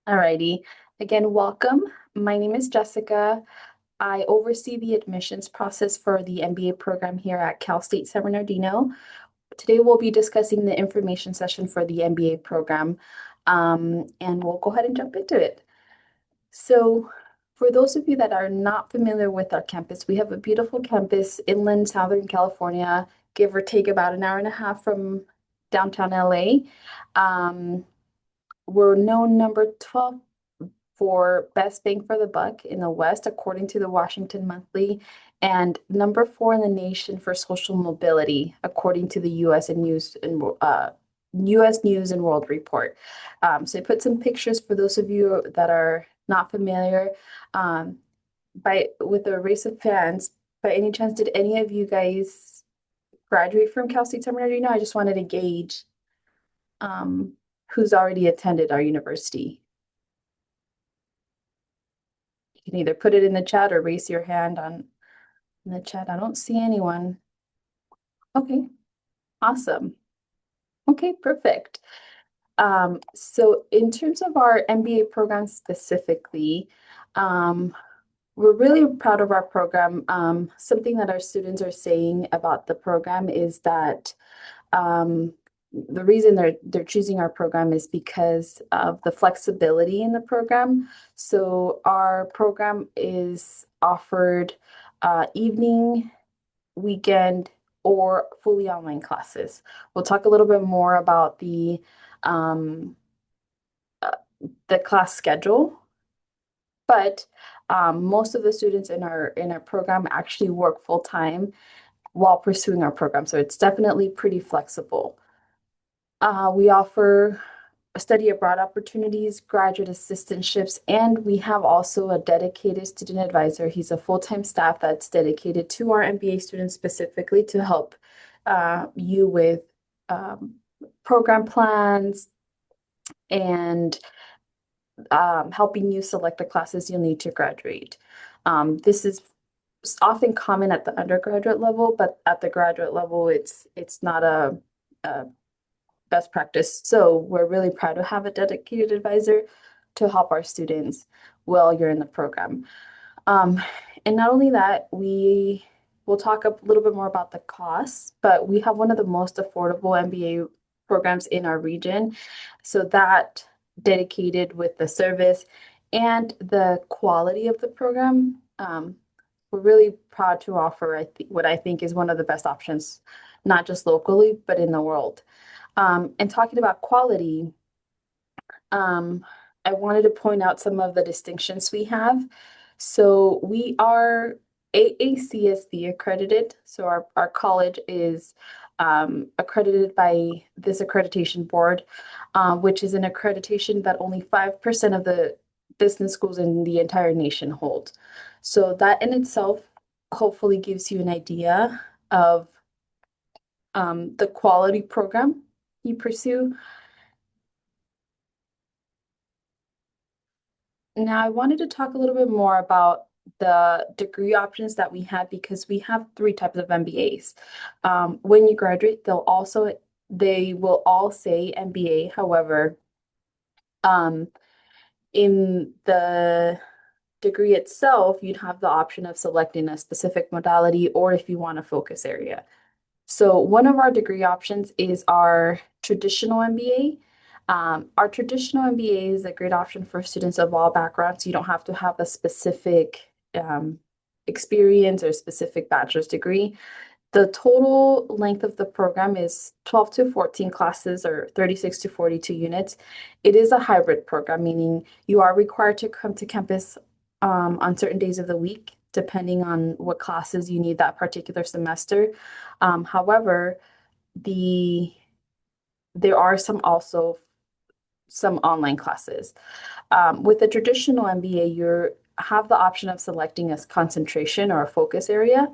Alrighty. Again, welcome. My name is Jessica. I oversee the admissions process for the MBA program here at Cal State San Bernardino. Today, we'll be discussing the information session for the MBA program, and we'll go ahead and jump into it. So, for those of you that are not familiar with our campus, we have a beautiful campus inland Southern California, give or take about an hour and a half from downtown LA. Um, we're known number 12 for best bang for the buck in the West, according to the Washington Monthly, and number 4 in the nation for social mobility, according to the U.S. News and World Report. So I put some pictures for those of you that are not familiar um, with a race of fans. By any chance, did any of you guys graduate from Cal State San Bernardino? I just wanted to gauge um, who's already attended our university. You can either put it in the chat or raise your hand in the chat. I don't see anyone. Okay, awesome. Okay, perfect. So in terms of our MBA program specifically, um, we're really proud of our program. Something that our students are saying about the program is that um, the reason they're choosing our program is because of the flexibility in the program. So our program is offered evening, weekend, or fully online classes. We'll talk a little bit more about um, uh, the class schedule, but most of the students in our program actually work full time while pursuing our program. So it's definitely pretty flexible. We offer study abroad opportunities, graduate assistantships, and we have also a dedicated student advisor. He's a full-time staff that's dedicated to our MBA students specifically to help you with um, program plans and helping you select the classes you'll need to graduate. This is often common at the undergraduate level, but at the graduate level, it's not a best practice. So we're really proud to have a dedicated advisor to help our students while you're in the program. Um, and not only that, we will talk a little bit more about the costs, but we have one of the most affordable MBA programs in our region. So that dedicated with the service and the quality of the program, we're really proud to offer what I think is one of the best options, not just locally, but in the world. And talking about quality, I wanted to point out some of the distinctions we have. So we are AACSB accredited. So our college is accredited by this accreditation board, which is an accreditation that only 5% of the business schools in the entire nation hold. So that in itself hopefully gives you an idea of the quality program you pursue. Now, I wanted to talk a little bit more about the degree options that we have because we have 3 types of MBAs. When you graduate, they will all say MBA. However, um, in the degree itself, you'd have the option of selecting a specific modality or if you want a focus area. So one of our degree options is our traditional MBA. Our traditional MBA is a great option for students of all backgrounds. You don't have to have a specific experience or specific bachelor's degree. The total length of the program is 12 to 14 classes or 36 to 42 units. It is a hybrid program, meaning you are required to come to campus on certain days of the week, depending on what classes you need that particular semester. However, there are some online classes. With the traditional MBA, you have the option of selecting a concentration or a focus area,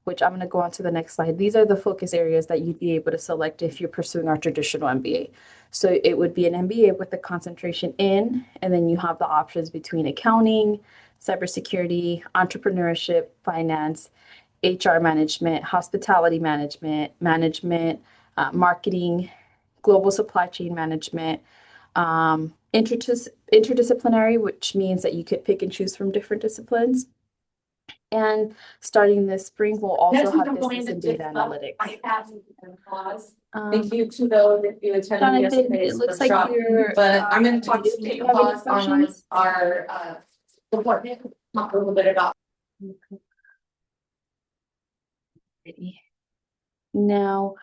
which I'm going to go on to the next slide. These are the focus areas that you'd be able to select if you're pursuing our traditional MBA. So it would be an MBA with the concentration in, and then you have the options between accounting, cybersecurity, entrepreneurship, finance, HR management, hospitality management, marketing, global supply chain management, interdisciplinary, which means that you could pick and choose from different disciplines. And starting this spring, we'll also have business and data analytics. Thank you to those if you attended Jonathan, yesterday's it looks like workshop. you're. But I'm going to talk to do you you have any on questions? our department, talk a little bit about. Now,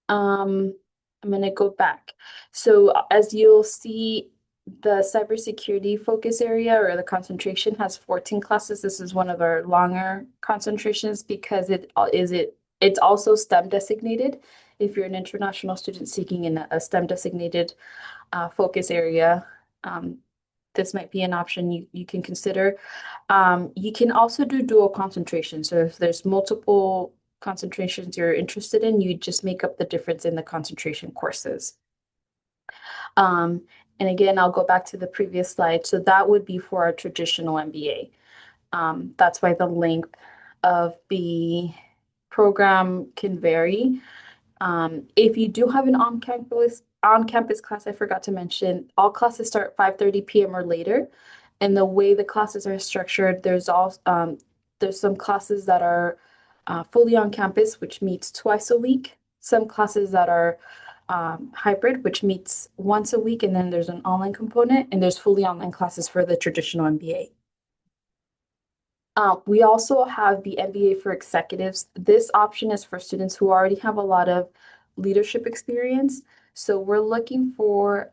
I'm going to go back. So as you'll see, the cybersecurity focus area or the concentration has 14 classes. This is one of our longer concentrations because it's also STEM designated. If you're an international student seeking in a STEM designated focus area, this might be an option you can consider. You can also do dual concentration. So if there's multiple concentrations you're interested in, you just make up the difference in the concentration courses. And again, I'll go back to the previous slide. So that would be for our traditional MBA. That's why the length of the program can vary. If you do have an on-campus class, I forgot to mention, all classes start 5:30 p.m. or later. And the way the classes are structured, there's some classes that are fully on campus, which meets twice a week. Some classes that are hybrid, which meets once a week, and then there's an online component, and there's fully online classes for the traditional MBA. We also have the MBA for executives. This option is for students who already have a lot of leadership experience. So we're looking for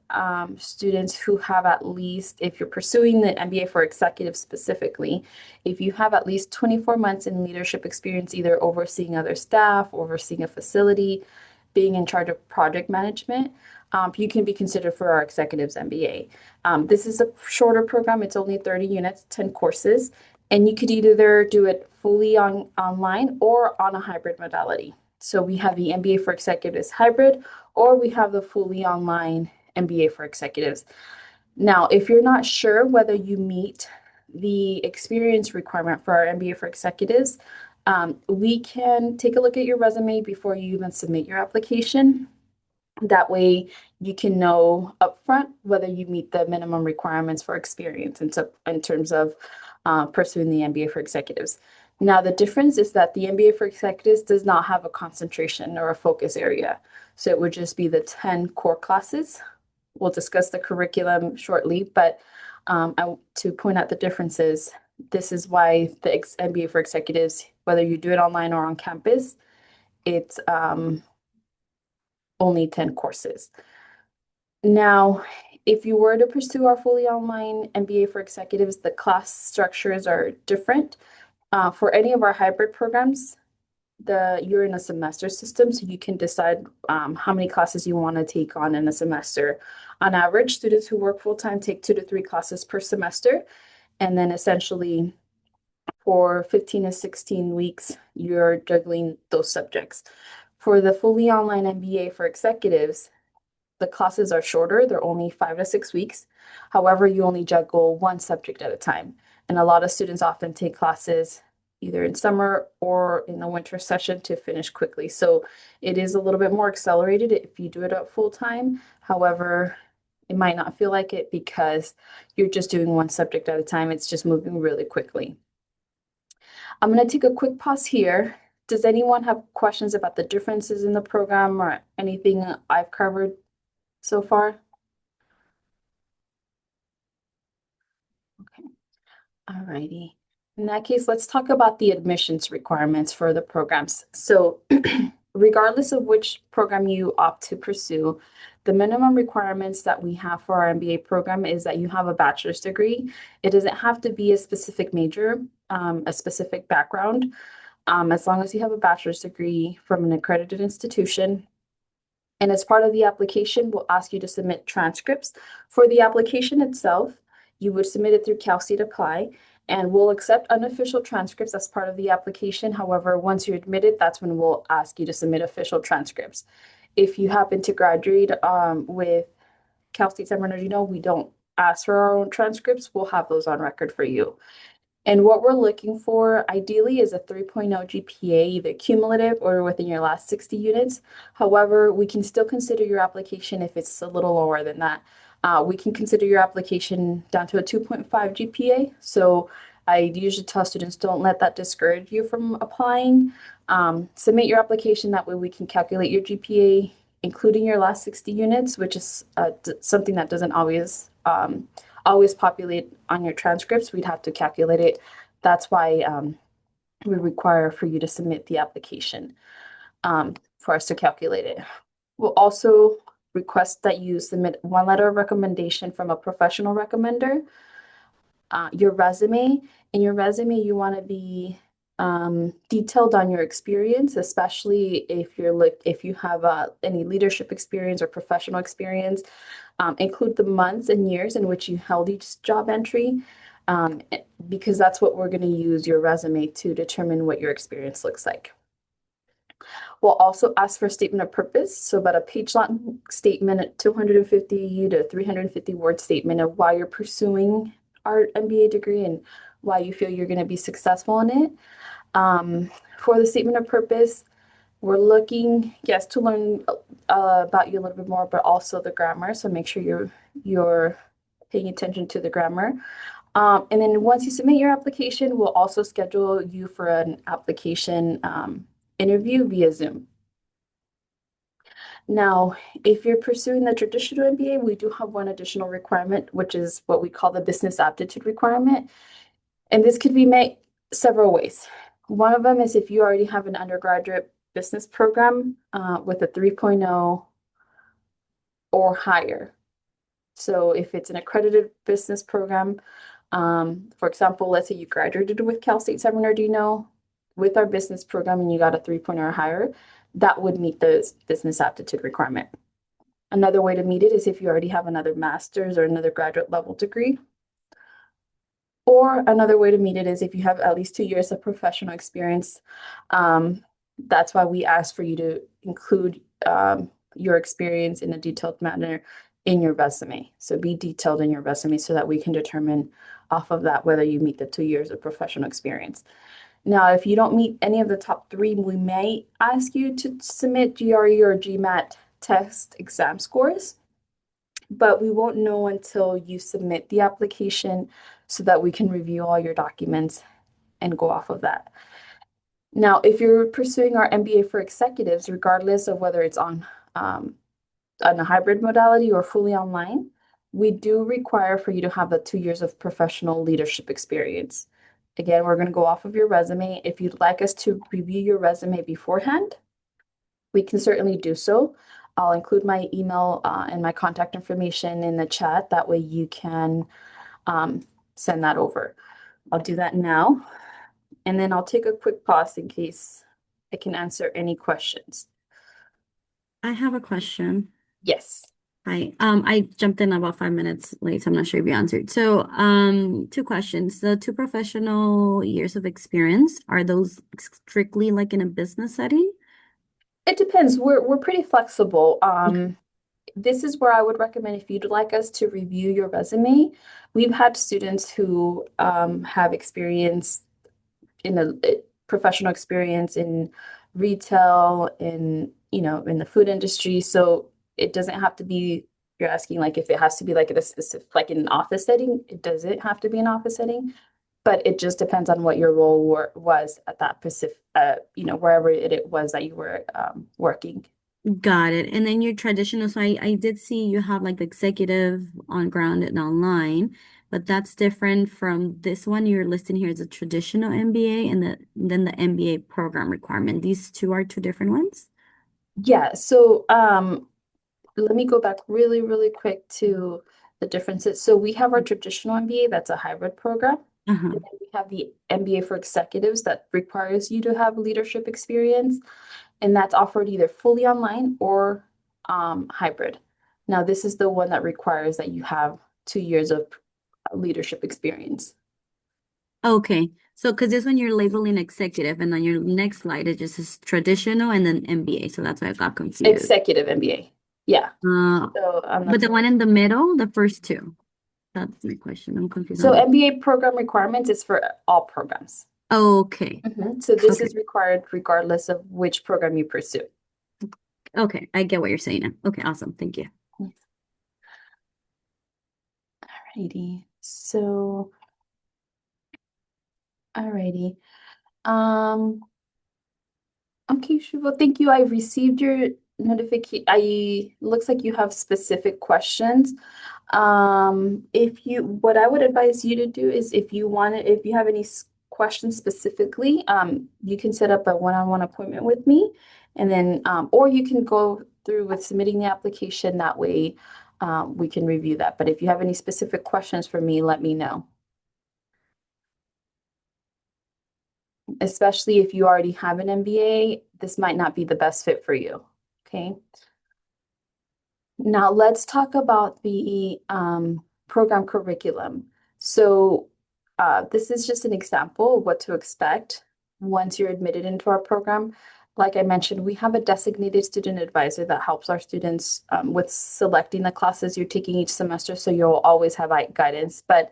students who have at least, if you're pursuing the MBA for executives specifically, if you have at least 24 months in leadership experience, either overseeing other staff, overseeing a facility, being in charge of project management, you can be considered for our executives MBA. This is a shorter program. It's only 30 units, 10 courses. And you could either do it fully online or on a hybrid modality. So we have the MBA for executives hybrid, or we have the fully online MBA for executives. Now, if you're not sure whether you meet the experience requirement for our MBA for executives, we can take a look at your resume before you even submit your application. That way you can know upfront whether you meet the minimum requirements for experience in terms of pursuing the MBA for executives. Now, the difference is that the MBA for executives does not have a concentration or a focus area. So it would just be the 10 core classes. We'll discuss the curriculum shortly, but to point out the differences, this is why the MBA for executives, whether you do it online or on campus, it's only 10 courses. Now, if you were to pursue our fully online MBA for executives, the class structures are different. For any of our hybrid programs, you're in a semester system, so you can decide how many classes you want to take on in a semester. On average, students who work full-time take 2 to 3 classes per semester, and then essentially for 15 to 16 weeks, you're juggling those subjects. For the fully online MBA for executives, the classes are shorter. They're only 5 to 6 weeks. However, you only juggle one subject at a time. And a lot of students often take classes either in summer or in the winter session to finish quickly. So it is a little bit more accelerated if you do it at full time. However, it might not feel like it because you're just doing one subject at a time. It's just moving really quickly. I'm going to take a quick pause here. Does anyone have questions about the differences in the program or anything I've covered so far? Okay. All righty. In that case, let's talk about the admissions requirements for the programs. So regardless of which program you opt to pursue, the minimum requirements that we have for our MBA program is that you have a bachelor's degree. It doesn't have to be a specific major, a specific background. As long as you have a bachelor's degree from an accredited institution. And as part of the application, we'll ask you to submit transcripts. For the application itself, you would submit it through CalState Apply, and we'll accept unofficial transcripts as part of the application. However, once you're admitted, that's when we'll ask you to submit official transcripts. If you happen to graduate with Cal State San Bernardino, we don't ask for our own transcripts. We'll have those on record for you. And what we're looking for ideally is a 3.0 GPA, either cumulative or within your last 60 units. However, we can still consider your application if it's a little lower than that. we can consider your application down to a 2.5 GPA. So I usually tell students don't let that discourage you from applying. Submit your application, that way we can calculate your GPA, including your last 60 units, which is something that doesn't always populate on your transcripts. We'd have to calculate it. That's why we require for you to submit the application for us to calculate it. We'll also request that you submit one letter of recommendation from a professional recommender, your resume. In your resume, you want to be detailed on your experience, especially if you have any leadership experience or professional experience. Include the months and years in which you held each job entry, because that's what we're going to use your resume to determine what your experience looks like. We'll also ask for a statement of purpose, so about a page-long statement, 250 to 350 word statement of why you're pursuing our MBA degree and why you feel you're going to be successful in it. For the statement of purpose, we're looking, yes, to learn about you a little bit more, but also the grammar. So make sure you're paying attention to the grammar. And then once you submit your application, we'll also schedule you for an application interview via Zoom. Now, if you're pursuing the traditional MBA, we do have one additional requirement, which is what we call the business aptitude requirement. And this could be made several ways. One of them is if you already have an undergraduate business program with a 3.0 or higher. So if it's an accredited business program, for example, let's say you graduated with Cal State San Bernardino with our business program and you got a 3.0 or higher, that would meet the business aptitude requirement. Another way to meet it is if you already have another master's or another graduate level degree. Or another way to meet it is if you have at least 2 years of professional experience. That's why we ask for you to include your experience in a detailed manner in your resume. So be detailed in your resume so that we can determine off of that whether you meet the 2 years of professional experience. Now, if you don't meet any of the top three, we may ask you to submit GRE or GMAT test exam scores, but we won't know until you submit the application so that we can review all your documents and go off of that. Now, if you're pursuing our MBA for executives, regardless of whether it's on a hybrid modality or fully online, we do require for you to have the 2 years of professional leadership experience. Again, we're going to go off of your resume. If you'd like us to review your resume beforehand, we can certainly do so. I'll include my email and my contact information in the chat. That way you can send that over. I'll do that now. And then I'll take a quick pause in case I can answer any questions. I have a question. Yes. Hi. I jumped in about 5 minutes late, so I'm not sure if you answered. So, two questions. The 2 professional years of experience, are those strictly like in a business setting? It depends. We're pretty flexible. Okay. This is where I would recommend if you'd like us to review your resume. We've had students who have experience in a professional experience in retail, in the food industry. So it doesn't have to be, you're asking like if it has to be like in a specific, like in an office setting, it doesn't have to be an office setting, but it just depends on what your role was at that specific, wherever it was that you were working. Got it. And then your traditional, so I did see you have like the executive on ground and online, but that's different from this one you're listing here as a traditional MBA and then the MBA program requirement. These two are two different ones? Yeah, so let me go back really, really quick to the differences. So we have our traditional MBA, that's a hybrid program. Uh-huh. And then we have the MBA for executives that requires you to have leadership experience, and that's offered either fully online or hybrid. Now, this is the one that requires that you have 2 years of leadership experience. Okay. So, because this one you're labeling executive, and on your next slide, it just says traditional and then MBA. So that's why I got confused. Executive MBA. Yeah. So But the one in the middle, the first two. That's my question. I'm confused So on that. MBA program requirements is for all programs. Okay. So this Okay. is required regardless of which program you pursue. Okay. I get what you're saying now. Okay. Awesome. Thank you. Alrighty, so, alrighty. Um, okay, Shubho, thank you. I received your notification. Looks like you have specific questions. What I would advise you to do is if you have any questions specifically, you can set up a one-on-one appointment with me, and then, or you can go through with submitting the application. That way, we can review that. But if you have any specific questions for me, let me know. Especially if you already have an MBA, this might not be the best fit for you. Okay. Now let's talk about the program curriculum. So this is just an example of what to expect once you're admitted into our program. Like I mentioned, we have a designated student advisor that helps our students with selecting the classes you're taking each semester, so you'll always have guidance. But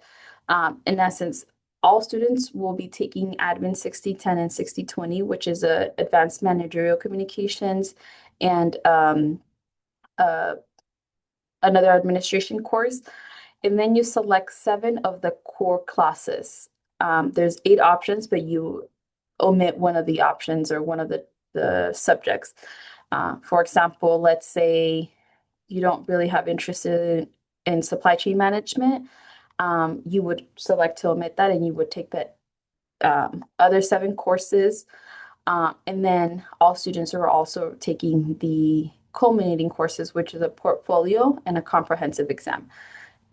in essence, all students will be taking Admin 6010 and 6020, which is a advanced managerial communications and another administration course, and then you select 7 of the core classes. There's 8 options, but you omit one of the options or one of the subjects. For example, let's say you don't really have interest in supply chain management. You would select to omit that, and you would take that other 7 courses. And then all students are also taking the culminating courses, which is a portfolio and a comprehensive exam.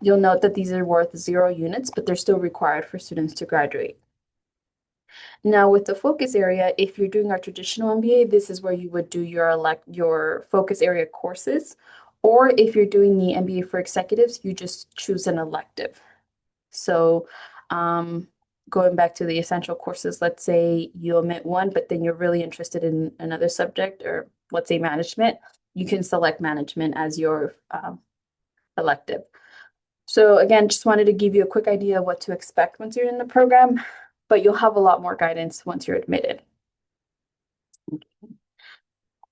You'll note that these are worth 0 units, but they're still required for students to graduate. Now, with the focus area, if you're doing our traditional MBA, this is where you would do your focus area courses. Or if you're doing the MBA for executives, you just choose an elective. So, going back to the essential courses, let's say you omit one, but then you're really interested in another subject, or let's say management, you can select management as your elective. So again, just wanted to give you a quick idea of what to expect once you're in the program, but you'll have a lot more guidance once you're admitted.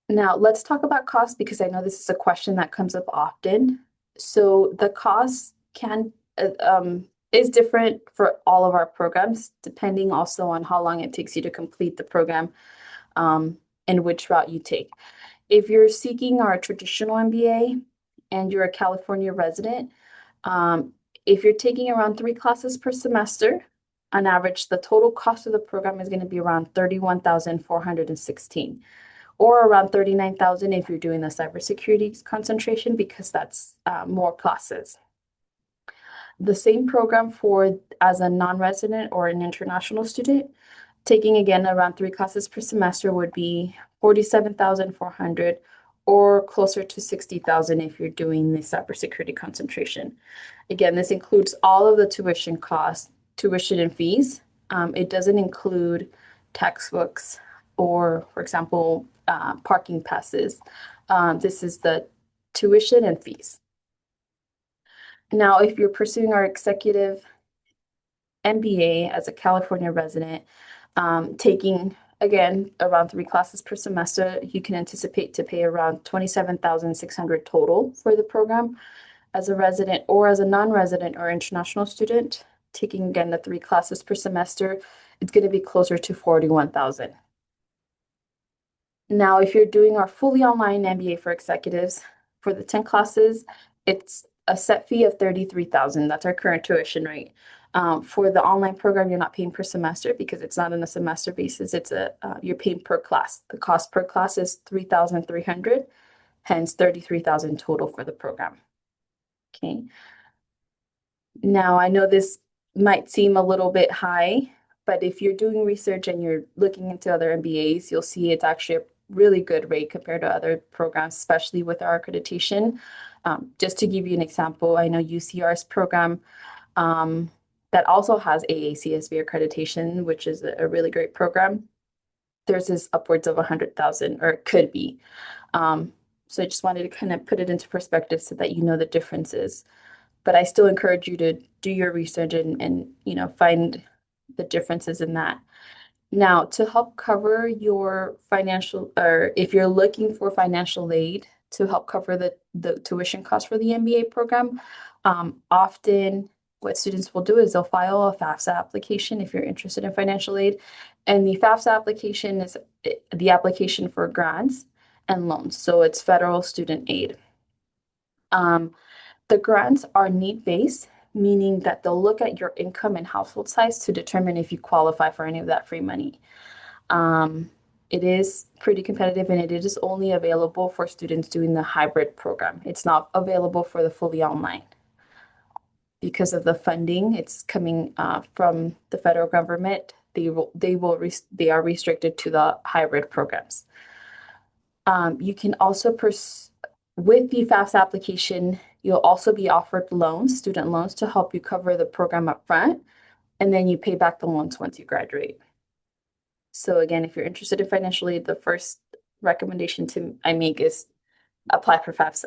Now, let's talk about cost, because I know this is a question that comes up often. So the cost is different for all of our programs, depending also on how long it takes you to complete the program, and which route you take. If you're seeking our traditional MBA and you're a California resident, if you're taking around 3 classes per semester, on average, the total cost of the program is going to be around $31,416, or around $39,000 if you're doing the cybersecurity concentration, because that's more classes. The same program as a non-resident or an international student, taking again around 3 classes per semester, would be $47,400, or closer to $60,000 if you're doing the cybersecurity concentration. Again, this includes all of the tuition costs, tuition and fees. It doesn't include textbooks or, for example, parking passes. This is the tuition and fees. Now, if you're pursuing our executive MBA as a California resident, taking again around 3 classes per semester, you can anticipate to pay around $27,600 total for the program. As a resident or as a non-resident or international student, taking again the 3 classes per semester, it's going to be closer to $41,000. Now, if you're doing our fully online MBA for executives, for the 10 classes, it's a set fee of $33,000. That's our current tuition rate. For the online program, you're not paying per semester because it's not on a semester basis. You're paying per class. The cost per class is $3,300, hence $33,000 total for the program. Okay. Now, I know this might seem a little bit high, but if you're doing research and you're looking into other MBAs, you'll see it's actually a really good rate compared to other programs, especially with our accreditation. Just to give you an example, I know UCR's program that also has AACSB accreditation, which is a really great program. Theirs is upwards of 100,000, or it could be. So I just wanted to kind of put it into perspective so that you know the differences. But I still encourage you to do your research and find the differences in that. Now, to help cover your financial, or if you're looking for financial aid to help cover the tuition costs for the MBA program, often what students will do is they'll file a FAFSA application if you're interested in financial aid. And the FAFSA application is the application for grants and loans. So it's federal student aid. The grants are need-based, meaning that they'll look at your income and household size to determine if you qualify for any of that free money. It is pretty competitive and it is only available for students doing the hybrid program. It's not available for the fully online. Because of the funding, it's coming from the federal government. They are restricted to the hybrid programs. You can also with the FAFSA application, you'll also be offered loans, student loans, to help you cover the program up front, and then you pay back the loans once you graduate. So again, if you're interested in financial aid, the first recommendation I make is apply for FAFSA.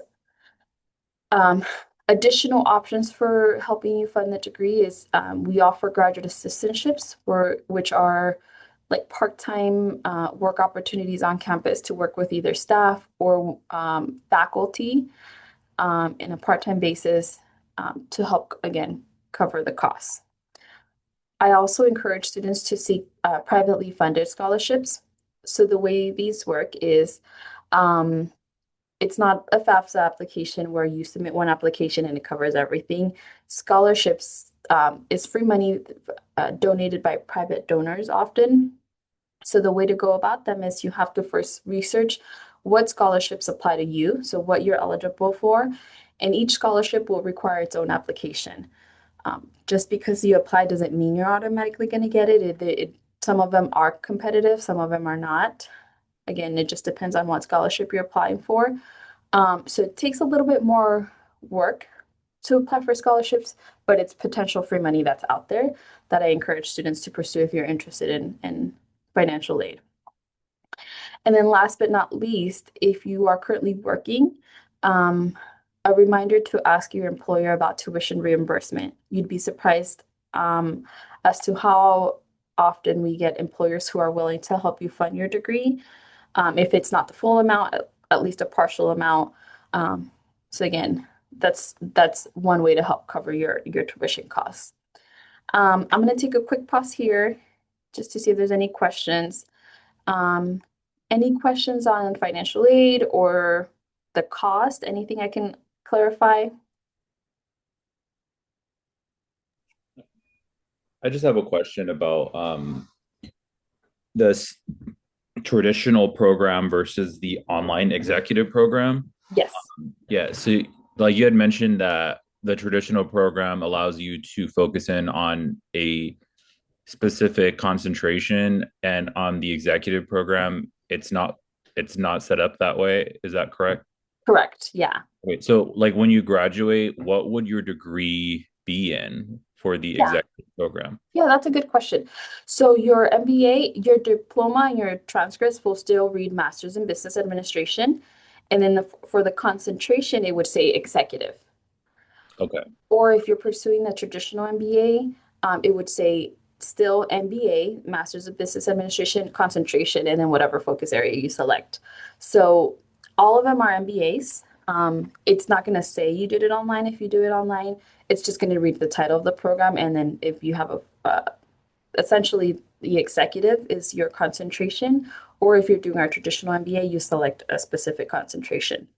Additional options for helping you fund the degree is we offer graduate assistantships, which are like part-time work opportunities on campus to work with either staff or faculty in a part-time basis to help, again, cover the costs. I also encourage students to seek privately funded scholarships. So the way these work is it's not a FAFSA application where you submit one application and it covers everything. Scholarships is free money donated by private donors often. So the way to go about them is you have to first research what scholarships apply to you, so what you're eligible for, and each scholarship will require its own application. Just because you apply doesn't mean you're automatically going to get it. Some of them are competitive, some of them are not. Again, it just depends on what scholarship you're applying for. So it takes a little bit more work to apply for scholarships, but it's potential free money that's out there that I encourage students to pursue if you're interested in financial aid. And then last but not least, if you are currently working, a reminder to ask your employer about tuition reimbursement. You'd be surprised as to how often we get employers who are willing to help you fund your degree. If it's not the full amount, at least a partial amount. So again, that's one way to help cover your tuition costs. I'm going to take a quick pause here just to see if there's any questions. Any questions on financial aid or the cost? Anything I can clarify? I just have a question about this traditional program versus the online executive program. Yes. Yeah, so like you had mentioned that the traditional program allows you to focus in on a specific concentration, and on the executive program, it's not set up that way. Is that correct? Correct. Yeah. Wait, so like when you graduate, what would your degree be in for the Yeah. executive program? Yeah, that's a good question. So your MBA, your diploma, and your transcripts will still read Masters in Business Administration. And then for the concentration, it would say executive. Okay. Or if you're pursuing the traditional MBA, it would say still MBA, Masters of Business Administration, concentration, and then whatever focus area you select. So all of them are MBAs. It's not going to say you did it online if you do it online. It's just going to read the title of the program. And then if you have essentially the executive is your concentration, or if you're doing our traditional MBA, you select a specific concentration.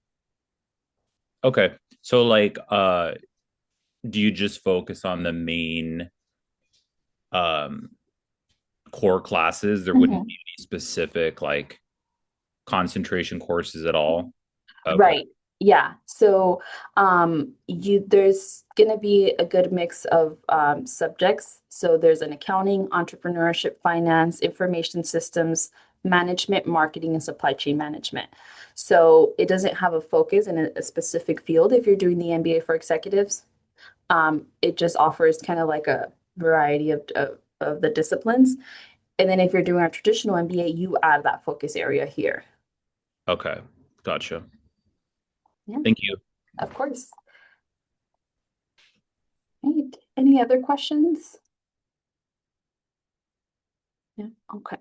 Okay. So like do you just focus on the main um core classes? There wouldn't be any specific like concentration courses at all? Okay. Right. Yeah. So there's gonna be a good mix of subjects. So there's an accounting, entrepreneurship, finance, information systems, management, marketing, and supply chain management. So it doesn't have a focus in a specific field if you're doing the MBA for executives. It just offers kind of like a variety of the disciplines. And then if you're doing a traditional MBA, you add that focus area here. Okay. Gotcha. Yeah. Thank you. Of course. Right. Any other questions? Yeah. Okay.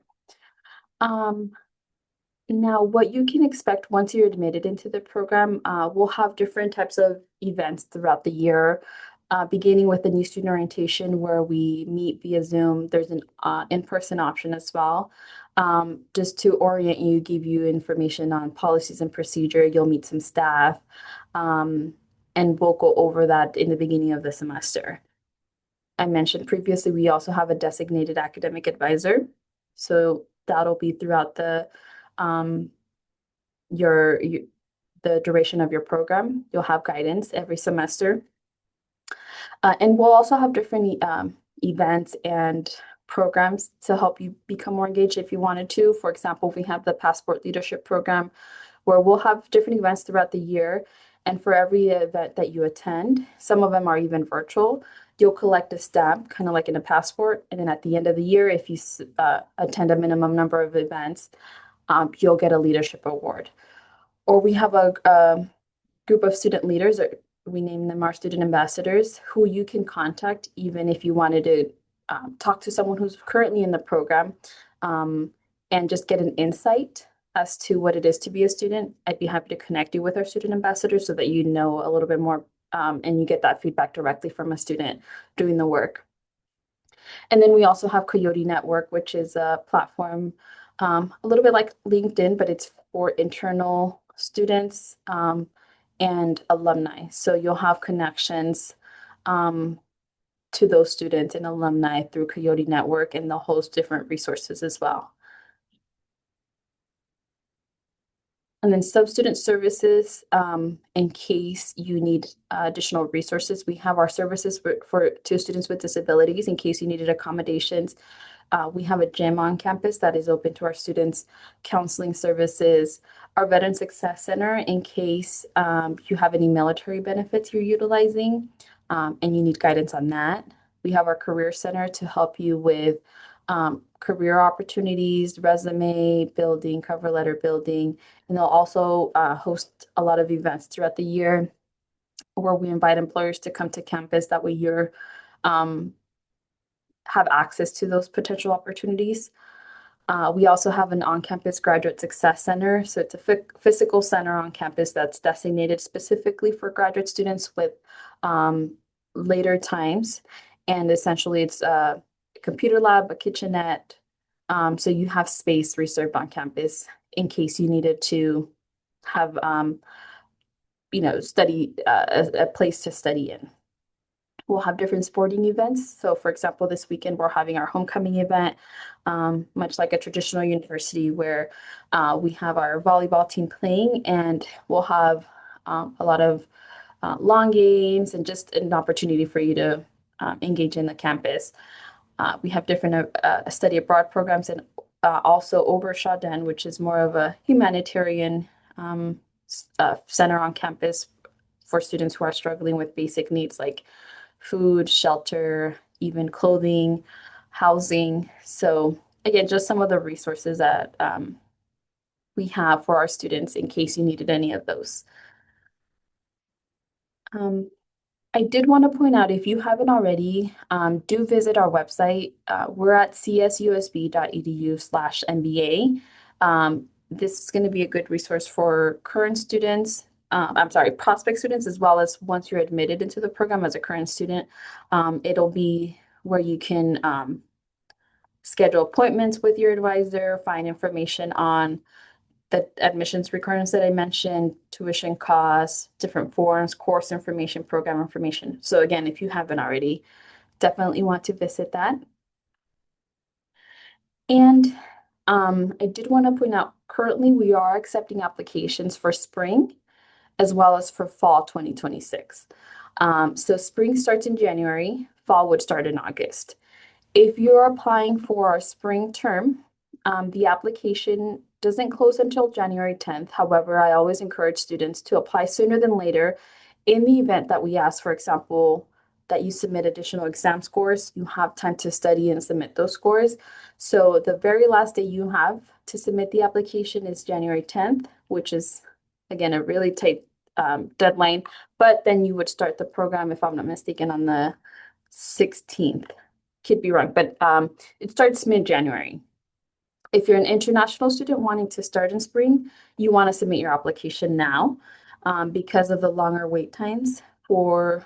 Now what you can expect once you're admitted into the program, we'll have different types of events throughout the year. beginning with the new student orientation where we meet via Zoom. There's an in-person option as well. Just to orient you, give you information on policies and procedure. You'll meet some staff, and we'll go over that in the beginning of the semester. I mentioned previously, we also have a designated academic advisor. So that'll be throughout the the duration of your program. You'll have guidance every semester. And we'll also have different events and programs to help you become more engaged if you wanted to. For example, we have the Passport Leadership Program where we'll have different events throughout the year. And for every event that you attend, some of them are even virtual, you'll collect a stamp, kind of like in a passport. And then at the end of the year, if you attend a minimum number of events, you'll get a leadership award. Or we have a group of student leaders, or we name them our student ambassadors, who you can contact even if you wanted to talk to someone who's currently in the program and just get an insight as to what it is to be a student. I'd be happy to connect you with our student ambassadors so that you know a little bit more and you get that feedback directly from a student doing the work. And then we also have Coyote Network, which is a platform a little bit like LinkedIn, but it's for internal students and alumni. So you'll have connections to those students and alumni through Coyote Network, and they'll host different resources as well. And then sub-student services, in case you need additional resources, we have our services to students with disabilities in case you needed accommodations. We have a gym on campus that is open to our students, counseling services, our Veteran Success Center in case you have any military benefits you're utilizing and you need guidance on that. We have our Career Center to help you with career opportunities, resume building, cover letter building, and they'll also host a lot of events throughout the year where we invite employers to come to campus. That way you're have access to those potential opportunities. We also have an on-campus graduate success center. So it's a physical center on campus that's designated specifically for graduate students with later times. And essentially it's a computer lab, a kitchenette. So you have space reserved on campus in case you needed to have, study a place to study in. We'll have different sporting events. So for example, this weekend, we're having our homecoming event, much like a traditional university where we have our volleyball team playing, and we'll have a lot of long games and just an opportunity for you to engage in the campus. We have different study abroad programs and also Oberschauden, which is more of a humanitarian center on campus for students who are struggling with basic needs like food, shelter, even clothing, housing. So again, just some of the resources that we have for our students in case you needed any of those. I did want to point out, if you haven't already, do visit our website. We're at csusb.edu/MBA. This is going to be a good resource for current students. Prospect students, as well as once you're admitted into the program as a current student. It'll be where you can schedule appointments with your advisor, find information on the admissions requirements that I mentioned, tuition costs, different forms, course information, program information. So again, if you haven't already, definitely want to visit that. And I did want to point out, currently we are accepting applications for spring as well as for fall 2026. So spring starts in January, fall would start in August. If you're applying for our spring term, the application doesn't close until January 10th. However, I always encourage students to apply sooner than later. In the event that we ask, for example, that you submit additional exam scores, you have time to study and submit those scores. So the very last day you have to submit the application is January 10th, which is, again, a really tight deadline. But then you would start the program, if I'm not mistaken, on the 16th. Could be wrong, but it starts mid-January. If you're an international student wanting to start in spring, you want to submit your application now because of the longer wait times for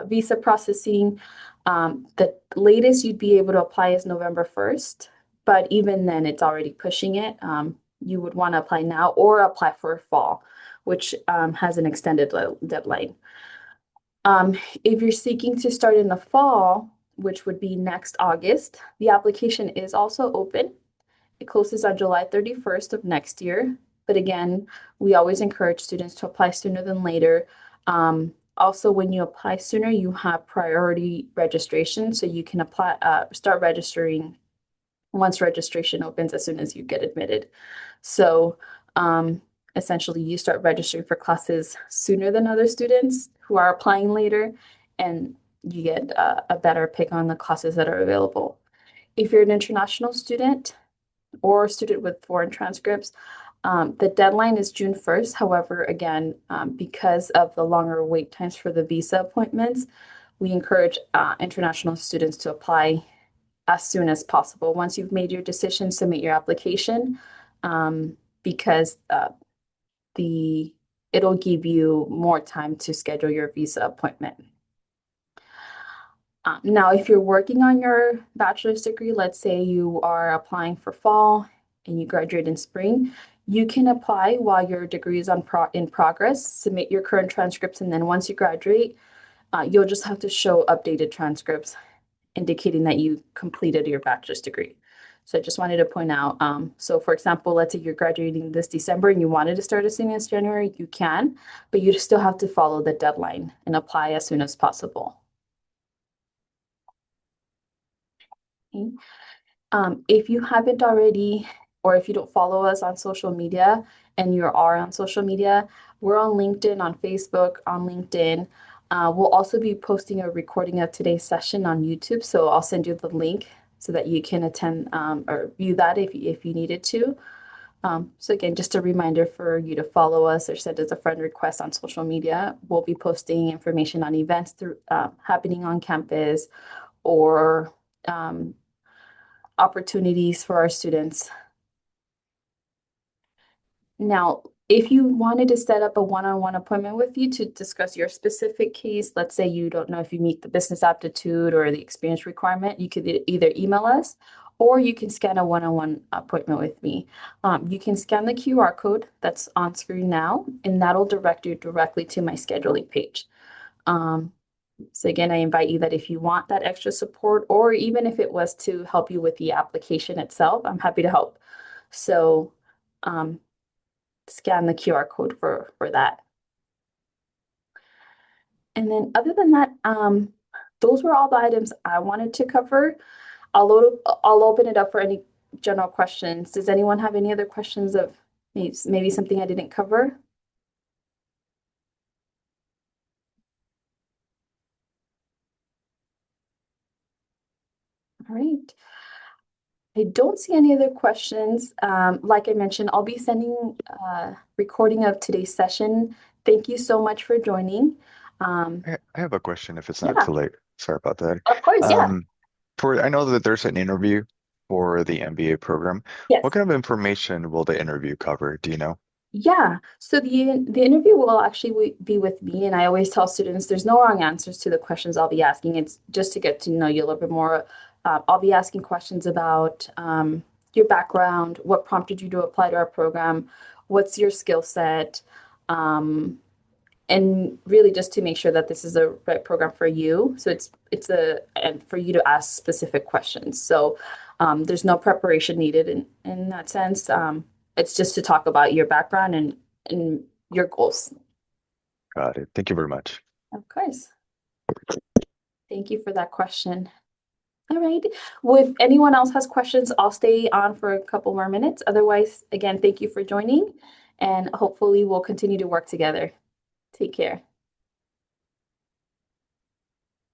visa processing. The latest you'd be able to apply is November 1st, but even then it's already pushing it. You would want to apply now or apply for fall, which has an extended deadline. If you're seeking to start in the fall, which would be next August, the application is also open. It closes on July 31st of next year. But again, we always encourage students to apply sooner than later. Also, when you apply sooner, you have priority registration, so you can apply, start registering once registration opens as soon as you get admitted. So essentially, you start registering for classes sooner than other students who are applying later, and you get a better pick on the classes that are available. If you're an international student or a student with foreign transcripts, the deadline is June 1st. However, again, because of the longer wait times for the visa appointments, we encourage international students to apply as soon as possible. Once you've made your decision, submit your application, because it'll give you more time to schedule your visa appointment. Now, if you're working on your bachelor's degree, let's say you are applying for fall and you graduate in spring, you can apply while your degree is in progress, submit your current transcripts, and then once you graduate, you'll just have to show updated transcripts indicating that you completed your bachelor's degree. So I just wanted to point out, so for example, let's say you're graduating this December and you wanted to start as soon as January, you can, but you still have to follow the deadline and apply as soon as possible. Okay. If you haven't already, or if you don't follow us on social media and you are on social media, we're on LinkedIn, on Facebook, on LinkedIn. We'll also be posting a recording of today's session on YouTube, so I'll send you the link so that you can attend or view that if you needed to. So again, just a reminder for you to follow us or send us a friend request on social media. We'll be posting information on events happening on campus or opportunities for our students. Now, if you wanted to set up a one-on-one appointment with you to discuss your specific case, let's say you don't know if you meet the business aptitude or the experience requirement, you could either email us or you can scan a one-on-one appointment with me. You can scan the QR code that's on screen now, and that'll direct you directly to my scheduling page. So again, I invite you that if you want that extra support, or even if it was to help you with the application itself, I'm happy to help. So scan the QR code for that. And then other than that, those were all the items I wanted to cover. I'll open it up for any general questions. Does anyone have any other questions of maybe something I didn't cover? All right. I don't see any other questions. Like I mentioned, I'll be sending a recording of today's session. Thank you so much for joining. I have a question if it's not Yeah. too late. Sorry about that. Of course, yeah. I know that there's an interview for the MBA program. Yes. What kind of information will the interview cover? Do you know? Yeah, so the interview will actually be with me, and I always tell students there's no wrong answers to the questions I'll be asking. It's just to get to know you a little bit more. I'll be asking questions about your background, what prompted you to apply to our program, what's your skill set, and really just to make sure that this is the right program for you. So and for you to ask specific questions. So there's no preparation needed in that sense. It's just to talk about your background and your goals. Got it. Thank you very much. Of course. Thank you for that question. All right. Well, if anyone else has questions, I'll stay on for a couple more minutes. Otherwise, again, thank you for joining, and hopefully we'll continue to work together. Take care.